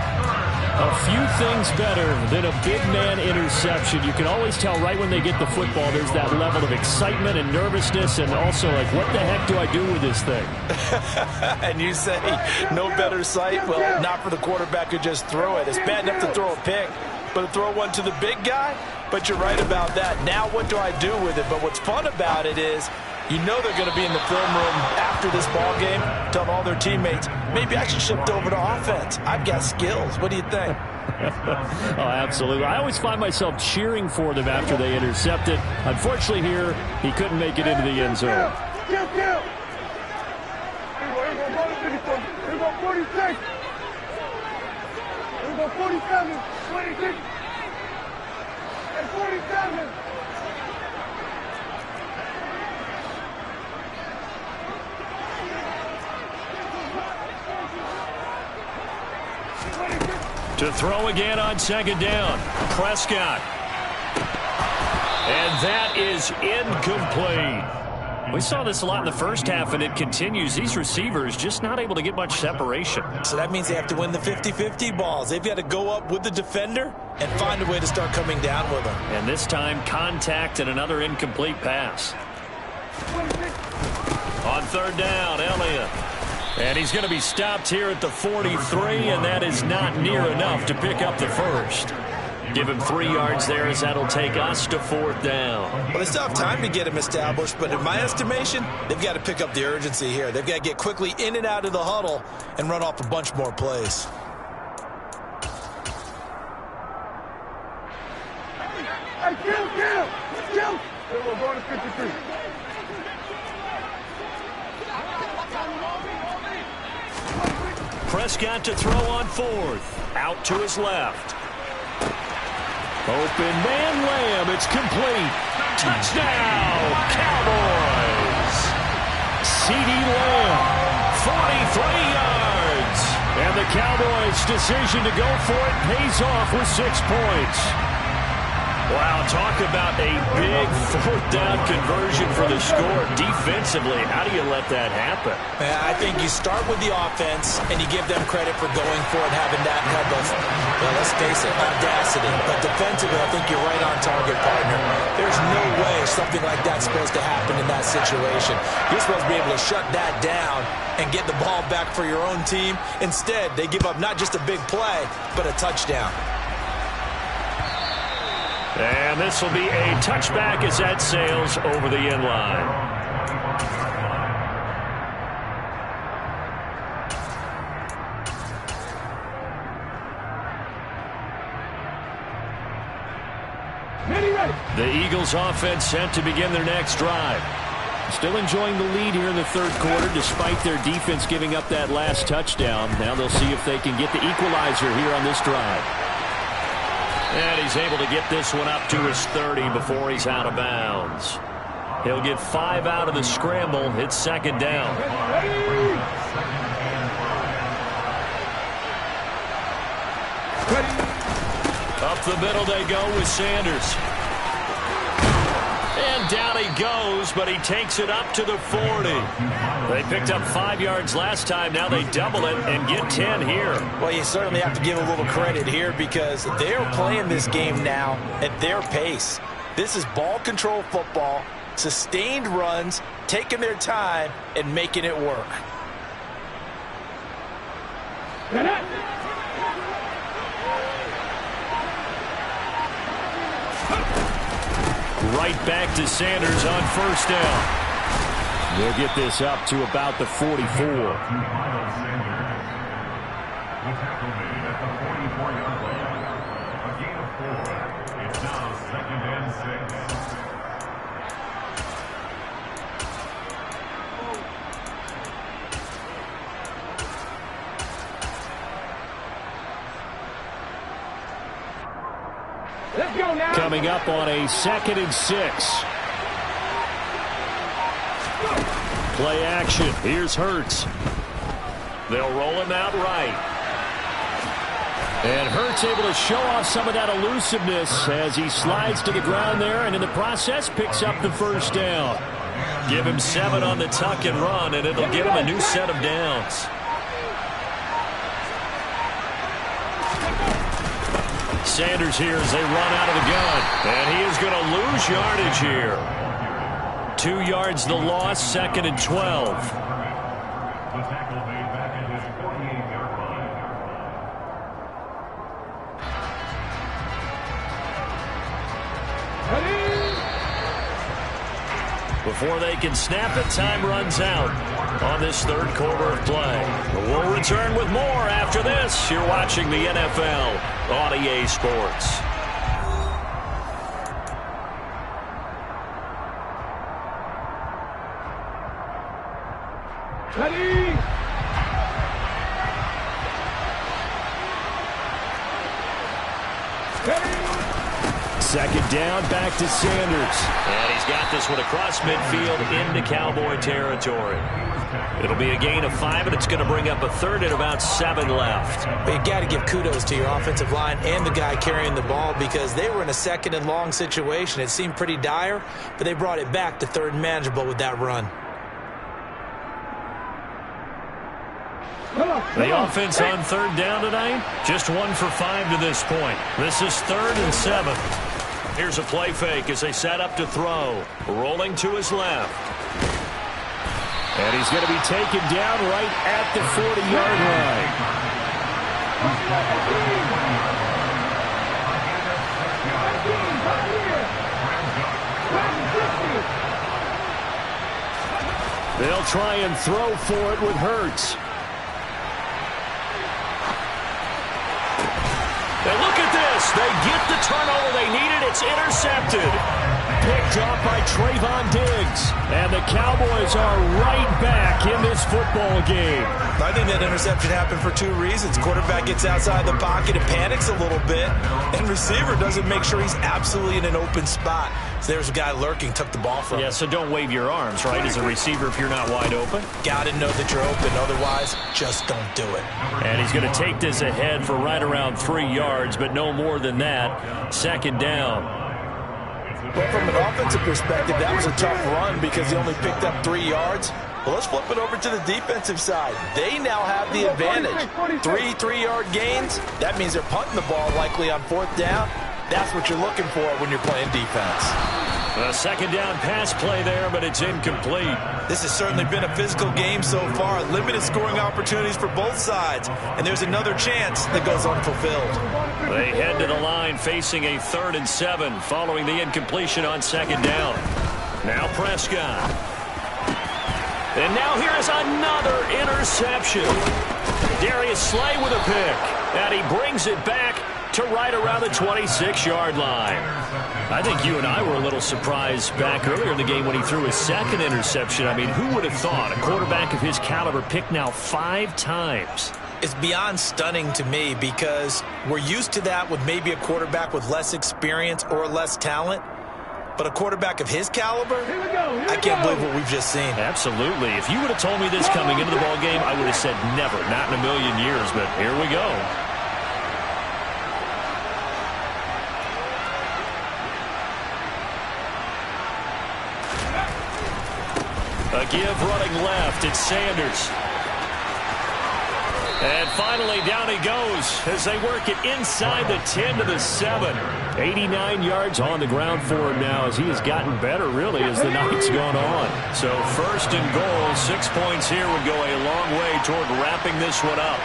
A few things better than a big man interception. You can always tell right when they get the football, there's that level of excitement and nervousness, and also like, what the heck do I do with this thing? And you say, no better sight? Well, not for the quarterback who just throw it. It's bad enough to throw a pick, but to throw one to the big guy? But you're right about that. Now what do I do with it? But what's fun about it is, you know they're going to be in the film room after this ball game, telling all their teammates, maybe I should shift over to offense. I've got skills. What do you think? Oh, absolutely. I always find myself cheering for them after they intercept it. Unfortunately here, he couldn't make it into the end zone. Here we go 46. Here we go 47. 26. And 47. To throw again on 2nd down. Prescott. And that is incomplete. We saw this a lot in the first half, and it continues. These receivers just not able to get much separation. So that means they have to win the 50-50 balls. They've got to go up with the defender and find a way to start coming down with them. And this time, contact and another incomplete pass. On third down, Elliott. And he's going to be stopped here at the 43, and that is not near enough to pick up the first. Give him 3 yards there, as that'll take us to fourth down. Well, they still have time to get him established, but in my estimation, they've got to pick up the urgency here. They've got to get quickly in and out of the huddle and run off a bunch more plays. Hey, kill! We're going to 53. Prescott to throw on fourth. Out to his left. Open man, Lamb. It's complete. Touchdown, Cowboys. C.D. Lamb, 43 yards. And the Cowboys' decision to go for it pays off with 6 points. Wow, talk about a big fourth down conversion for the score. Defensively, how do you let that happen? I think you start with the offense and you give them credit for going for it, having that kind of, well, let's face it, audacity. But defensively, I think you're right on target, partner. There's no way something like that's supposed to happen in that situation. You're supposed to be able to shut that down and get the ball back for your own team. Instead, they give up not just a big play, but a touchdown. And this will be a touchback as that sails over the end line. The Eagles offense set to begin their next drive. Still enjoying the lead here in the third quarter despite their defense giving up that last touchdown. Now they'll see if they can get the equalizer here on this drive. And he's able to get this one up to his 30 before he's out of bounds. He'll get 5 out of the scramble. It's second down. Up the middle they go with Sanders. And down he goes, but he takes it up to the 40. They picked up 5 yards last time. Now they double it and get 10 here. Well, you certainly have to give a little credit here because they're playing this game now at their pace. This is ball control football, sustained runs, taking their time, and making it work. Right back to Sanders on first down. They'll get this up to about the 44. Coming up on a 2nd and 6. Play action. Here's Hurts. They'll roll him out right. And Hurts able to show off some of that elusiveness as he slides to the ground there and in the process picks up the first down. Give him 7 on the tuck and run and it'll give him a new set of downs. Sanders here as they run out of the gun. And he is going to lose yardage here. 2 yards the loss, 2nd and 12. Before they can snap it, time runs out on this third quarter of play. We'll return with more after this. You're watching the NFL on EA Sports. Ready? Second down, back to Sanders. And he's got this one across midfield into Cowboy territory. It'll be a gain of 5, and it's going to bring up a third and about 7 left. But you got to give kudos to your offensive line and the guy carrying the ball because they were in a second and long situation. It seemed pretty dire, but they brought it back to third and manageable with that run. The offense on third down tonight, just 1 for 5 to this point. This is 3rd and 7. Here's a play fake as they set up to throw. Rolling to his left. And he's going to be taken down right at the 40-yard line. They'll try and throw for it with Hurts. And look at this. They get the turnover they needed. It's intercepted. Picked off by Trayvon Diggs. And the Cowboys are right back in this football game. I think that interception happened for 2 reasons. Quarterback gets outside the pocket and panics a little bit. And receiver doesn't make sure he's absolutely in an open spot. So there's a guy lurking, took the ball from him. Yeah, so don't wave your arms, right, as a receiver if you're not wide open. Got to know that you're open. Otherwise, just don't do it. And he's going to take this ahead for right around 3 yards, but no more than that. 2nd down. Well, from an offensive perspective, that was a tough run because he only picked up 3 yards. Well, let's flip it over to the defensive side. They now have the advantage. 3 3-yard gains. That means they're punting the ball likely on 4th down. That's what you're looking for when you're playing defense. A 2nd down pass play there, but it's incomplete. This has certainly been a physical game so far. Limited scoring opportunities for both sides. And there's another chance that goes unfulfilled. They head to the line facing a 3rd and 7 following the incompletion on 2nd down. Now Prescott. And now here's another interception. Darius Slay with a pick. And he brings it back to right around the 26-yard line. I think you and I were a little surprised back earlier in the game when he threw his 2nd interception. I mean, who would have thought a quarterback of his caliber picked now 5 times? It's beyond stunning to me because we're used to that with maybe a quarterback with less experience or less talent. But a quarterback of his caliber, I can't believe what we've just seen. Absolutely. If you would have told me this coming into the ball game, I would have said never, not in a million years. But here we go. A give running left. It's Sanders. And finally, down he goes as they work it inside the 10 to the 7. 89 yards on the ground for him now as he has gotten better, really, as the night's gone on. So 1st and goal, 6 points here would go a long way toward wrapping this one up.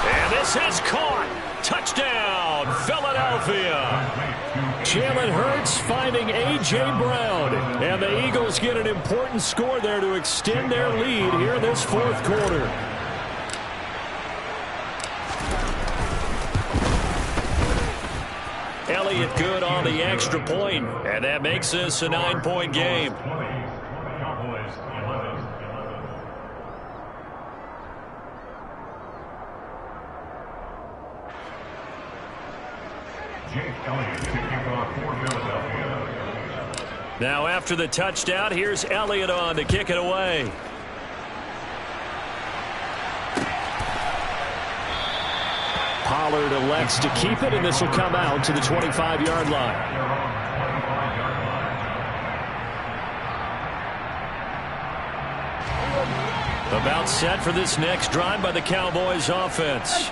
And this is caught. Touchdown, Philadelphia. Jalen Hurts finding A.J. Brown. And the Eagles get an important score there to extend their lead here in this 4th quarter. Elliott good on the extra point, and that makes this a 9-point game. Now after the touchdown, here's Elliott on to kick it away. Pollard elects to keep it, and this will come out to the 25-yard line. About set for this next drive by the Cowboys offense.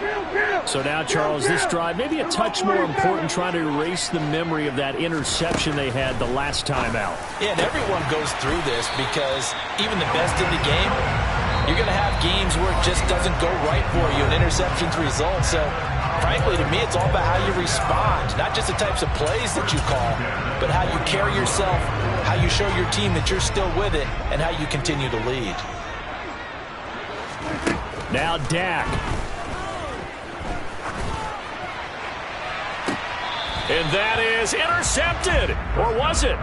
So now, Charles, this drive maybe a touch more important, trying to erase the memory of that interception they had the last time out. Yeah, and everyone goes through this because even the best in the game, you're going to have games where it just doesn't go right for you, and interceptions result. So, frankly, to me, it's all about how you respond, not just the types of plays that you call, but how you carry yourself, how you show your team that you're still with it, and how you continue to lead. Now Dak. And that is intercepted. Or was it?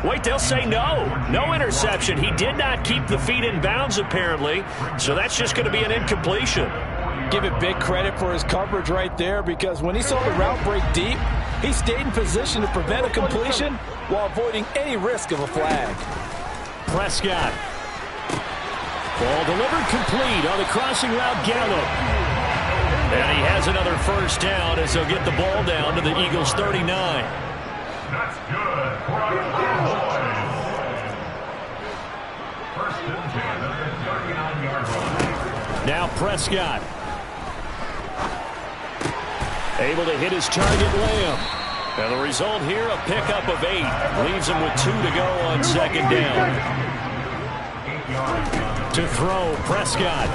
Wait, they'll say no. No interception. He did not keep the feet in bounds, apparently. So that's just going to be an incompletion. Give it big credit for his coverage right there, because when he saw the route break deep, he stayed in position to prevent a completion while avoiding any risk of a flag. Prescott. Ball delivered complete on the crossing route, Gallup. And he has another first down as they'll get the ball down to the Eagles' 39. That's good for a Cowboys. First and 10 at the 39-yard line. Now Prescott. Able to hit his target, Lamb. And the result here, a pickup of 8. Leaves him with 2 to go on second down. To throw, Prescott.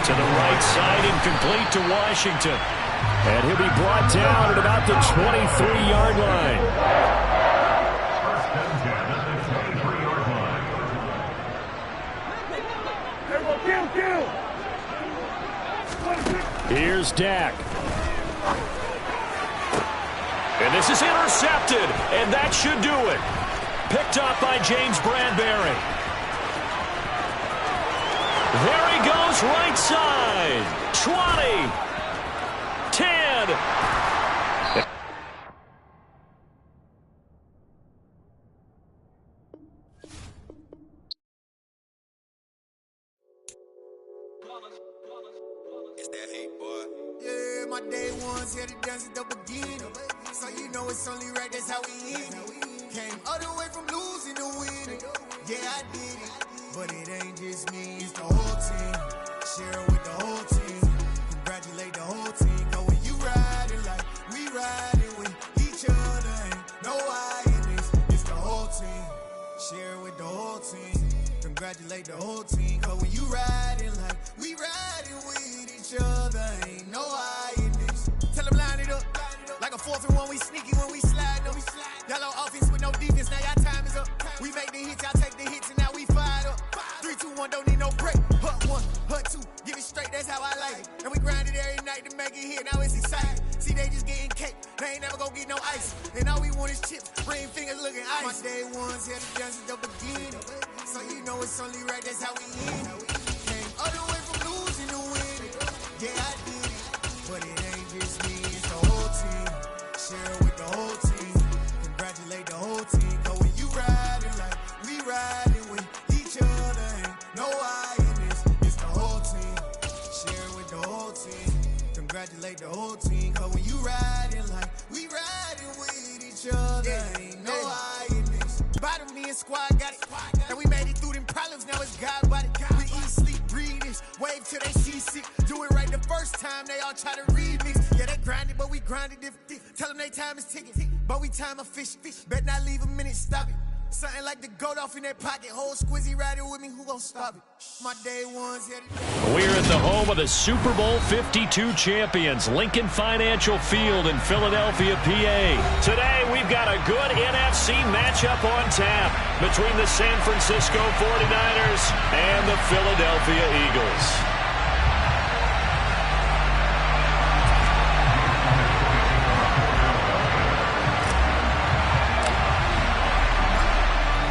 To the right side, incomplete to Washington. And he'll be brought down at about the 23-yard line. First and 10 at the 23-yard line. Here's Dak. And this is intercepted, and that should do it. Picked up by James Bradbury. There he goes, right side. 20. 10. It's that hate, boy. Yeah, my day ones here to dance at the beginning. So you know it's only right, that's how we end it. Came all the way from losing to winning. Yeah, I did it. But it ain't just me, it's the whole team. Share it with the whole team. Congratulate the whole team. Cause when you riding like we riding with each other, ain't no I in this. It's the whole team. Share it with the whole team. Congratulate the whole team. Cause when you riding like we riding with each other, ain't no I in this. Tell them line it up. Like a 4th and 1, we sneaky when we slide them. Yellow offense with no defense, now y'all time is up. We make the hits, y'all take the hits, and now we fired up. 3, 2, 1, don't need no break. Hut 1, hut 2, give it straight, that's how I like it. And we grind it every night to make it hit, now it's exciting. See, they just getting cake, they ain't never gonna get no ice. And all we want is chips, ring fingers looking ice. My day ones here to dance at the beginning. So you know it's only right, that's how we end it. Came all the way from losing to winning. Yeah, I did it, but it ain't just me, it's the whole team. Share it with the whole team. Congratulate the whole team. Cause when you riding like we riding with each other, ain't no I in this. It's the whole team. Share it with the whole team. Congratulate the whole team. Cause when you riding like we riding with each other, ain't no I in this. Bottom me and squad got it. And we made it through them problems, now it's God body. We eat, sleep, breathe this. Wave till they see sick. Do it right the first time, they all try to remix. Yeah, they grinded, but we grinded different. Tell them they time is ticking, but we time a fish. Bet not leave a minute, stop it. Something like the goat off in their pocket. Whole squizzy riding with me, who gon' stop it? My day ones here today. We're at the home of the Super Bowl 52 champions, Lincoln Financial Field in Philadelphia, PA. Today, we've got a good NFC matchup on tap between the San Francisco 49ers and the Philadelphia Eagles.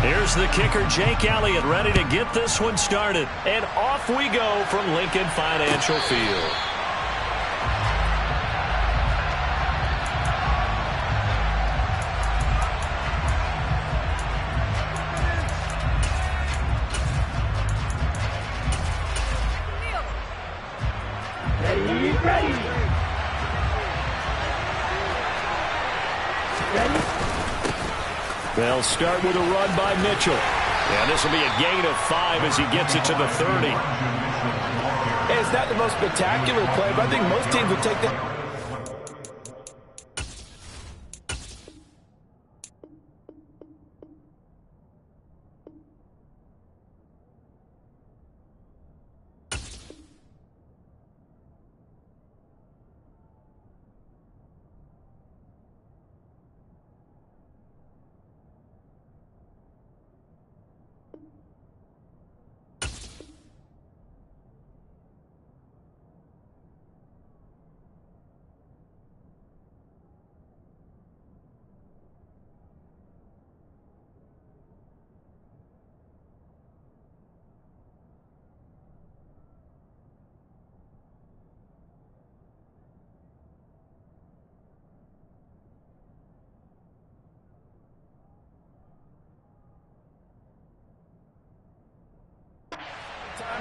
Here's the kicker, Jake Elliott, ready to get this one started. And off we go from Lincoln Financial Field. They'll start with a run by Mitchell. And this will be a gain of 5 as he gets it to the 30. It's not the most spectacular play, but I think most teams would take that.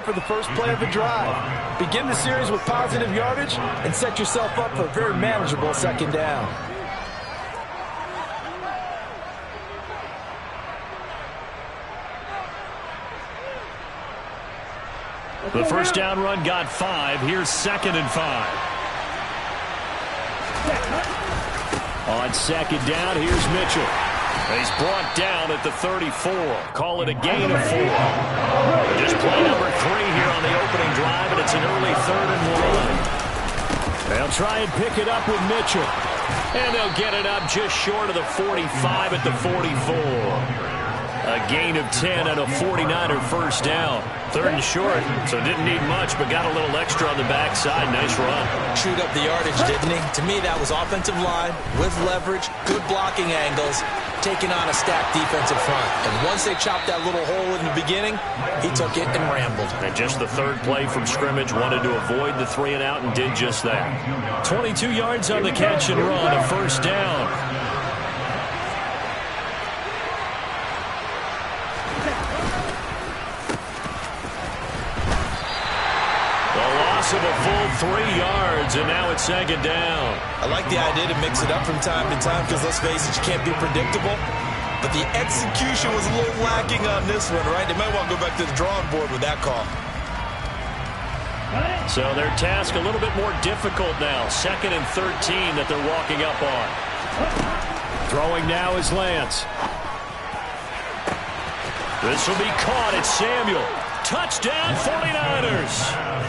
for the first play of the drive. Begin the series with positive yardage and set yourself up for a very manageable second down. The first down run got 5. Here's 2nd and 5. On 2nd down, here's Mitchell. He's brought down at the 34. Call it a gain of 4. Just play number 3 here on the opening drive, and it's an early 3rd and 1. They'll try and pick it up with Mitchell. And they'll get it up just short of the 45 at the 44. A gain of 10 and a 49er first down. 3rd and short, so didn't need much, but got a little extra on the backside. Nice run. Chewed up the yardage, didn't he? To me, that was offensive line with leverage, good blocking angles, taking on a stacked defensive front. And once they chopped that little hole in the beginning, he took it and rambled. And just the 3rd play from scrimmage, wanted to avoid the 3 and out and did just that. 22 yards on the catch and run, a first down. Of a full 3 yards, and now it's 2nd down. I like the idea to mix it up from time to time because, let's face it, you can't be predictable. But the execution was a little lacking on this one, right? They might want to go back to the drawing board with that call. So their task a little bit more difficult now. 2nd and 13 that they're walking up on. Throwing now is Lance. This will be caught. It's Samuel. Touchdown 49ers.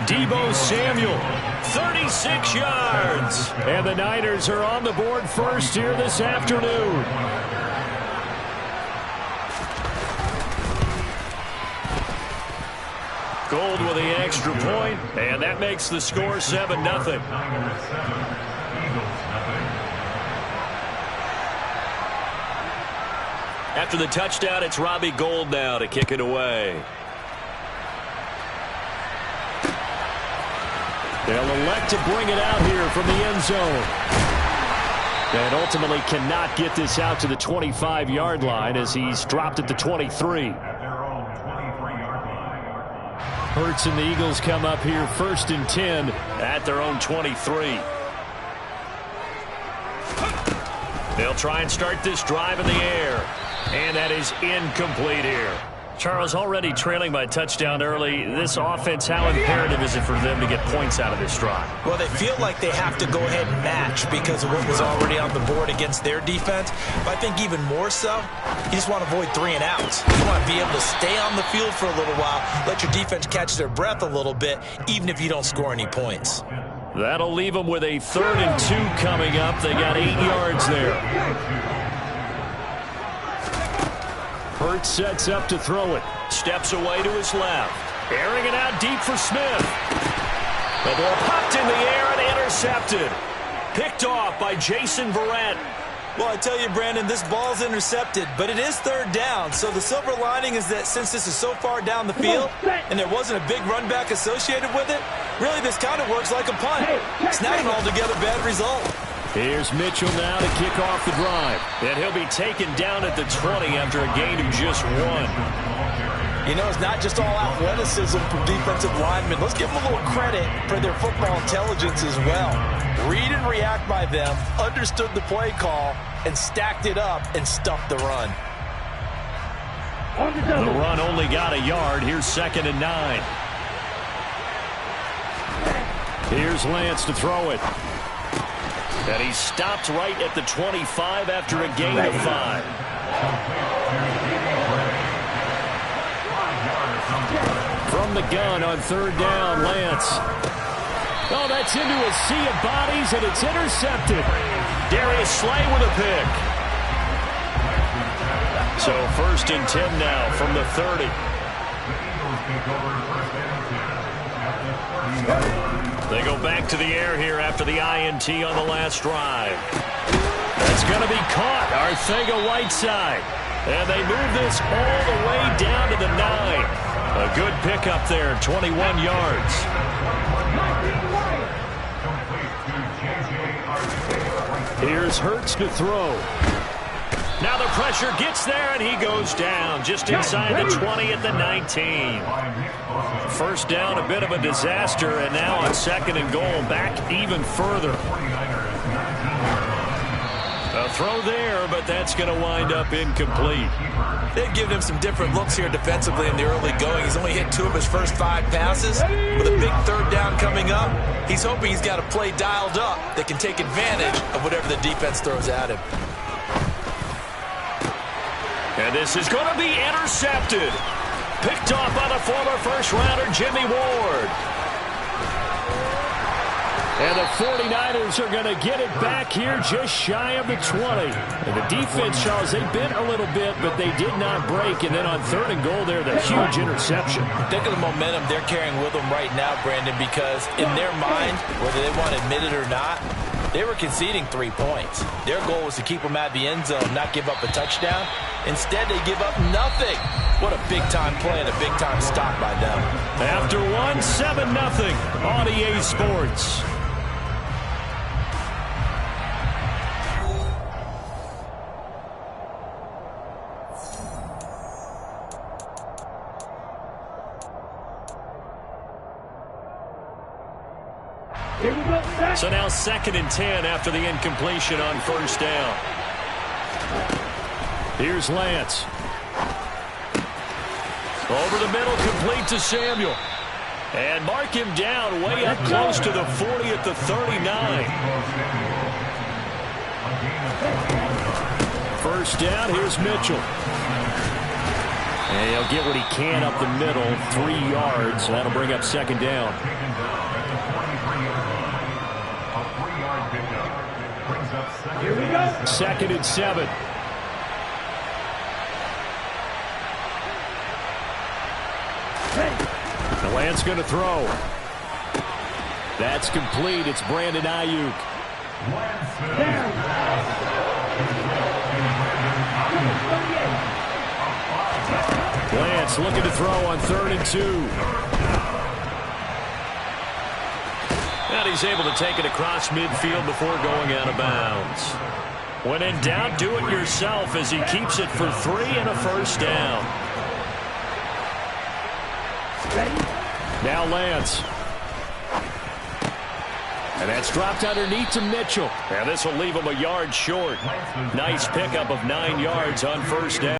Deebo Samuel, 36 yards. And the Niners are on the board first here this afternoon. Gold with the extra point, and that makes the score 7-0. After the touchdown, it's Robbie Gould now to kick it away. They'll elect to bring it out here from the end zone. And ultimately cannot get this out to the 25-yard line as he's dropped at the 23. Hurts and the Eagles come up here 1st and 10 at their own 23. They'll try and start this drive in the air. And that is incomplete here. Charles, already trailing by a touchdown early. This offense, how imperative is it for them to get points out of this drive? Well, they feel like they have to go ahead and match because of what was already on the board against their defense. But I think even more so, you just want to avoid 3 and outs. You want to be able to stay on the field for a little while, let your defense catch their breath a little bit, even if you don't score any points. That'll leave them with a 3rd and 2 coming up. They got 8 yards there. Hurts sets up to throw it. Steps away to his left. Airing it out deep for Smith. The ball popped in the air and intercepted. Picked off by Jason Verrett. Well, I tell you, Brandon, this ball's intercepted, but it is 3rd down. So the silver lining is that since this is so far down the field and there wasn't a big run back associated with it, really this kind of works like a punt. It's not an altogether bad result. Here's Mitchell now to kick off the drive. And he'll be taken down at the 20 after a gain of just 1. You know, it's not just all athleticism from defensive linemen. Let's give them a little credit for their football intelligence as well. Read and react by them, understood the play call, and stacked it up and stuffed the run. The run only got a yard. Here's 2nd and 9. Here's Lance to throw it. And he stopped right at the 25 after a gain of 5. From the gun on 3rd down, Lance. Oh, that's into a sea of bodies, and it's intercepted. Darius Slay with a pick. So 1st and 10 now from the 30. They go back to the air here after the INT on the last drive. That's going to be caught. Arcega-Whiteside. And they move this all the way down to the 9. A good pickup there, 21 yards. Here's Hurts to throw. Now the pressure gets there, and he goes down just inside the 20 at the 19. First down, a bit of a disaster, and now on 2nd and goal, back even further. A throw there, but that's going to wind up incomplete. They've given him some different looks here defensively in the early going. He's only hit 2 of his first 5 passes. With a big 3rd down coming up, he's hoping he's got a play dialed up that can take advantage of whatever the defense throws at him. And this is going to be intercepted. Picked off by the former first-rounder Jimmy Ward. And the 49ers are going to get it back here just shy of the 20. And the defense, Charles, they bent a little bit, but they did not break. And then on 3rd and goal there, the huge interception. Think of the momentum they're carrying with them right now, Brandon, because in their mind, whether they want to admit it or not, they were conceding 3 points. Their goal was to keep them out of the end zone, not give up a touchdown. Instead, they give up nothing. What a big-time play and a big-time stop by them. After 7-0 on EA Sports. So now 2nd and 10 after the incompletion on 1st down. Here's Lance. Over the middle, complete to Samuel. And mark him down way up close to the 40 at the 39. 1st down, here's Mitchell. And he'll get what he can up the middle, 3 yards. So that'll bring up 2nd down. 2nd and 7. The Lance going to throw. That's complete. It's Brandon Ayuk. Lance looking to throw on 3rd and 2. And he's able to take it across midfield before going out of bounds. When in doubt, do it yourself as he keeps it for 3 and a 1st down. Now Lance. And that's dropped underneath to Mitchell. And this will leave him a yard short. Nice pickup of 9 yards on 1st down.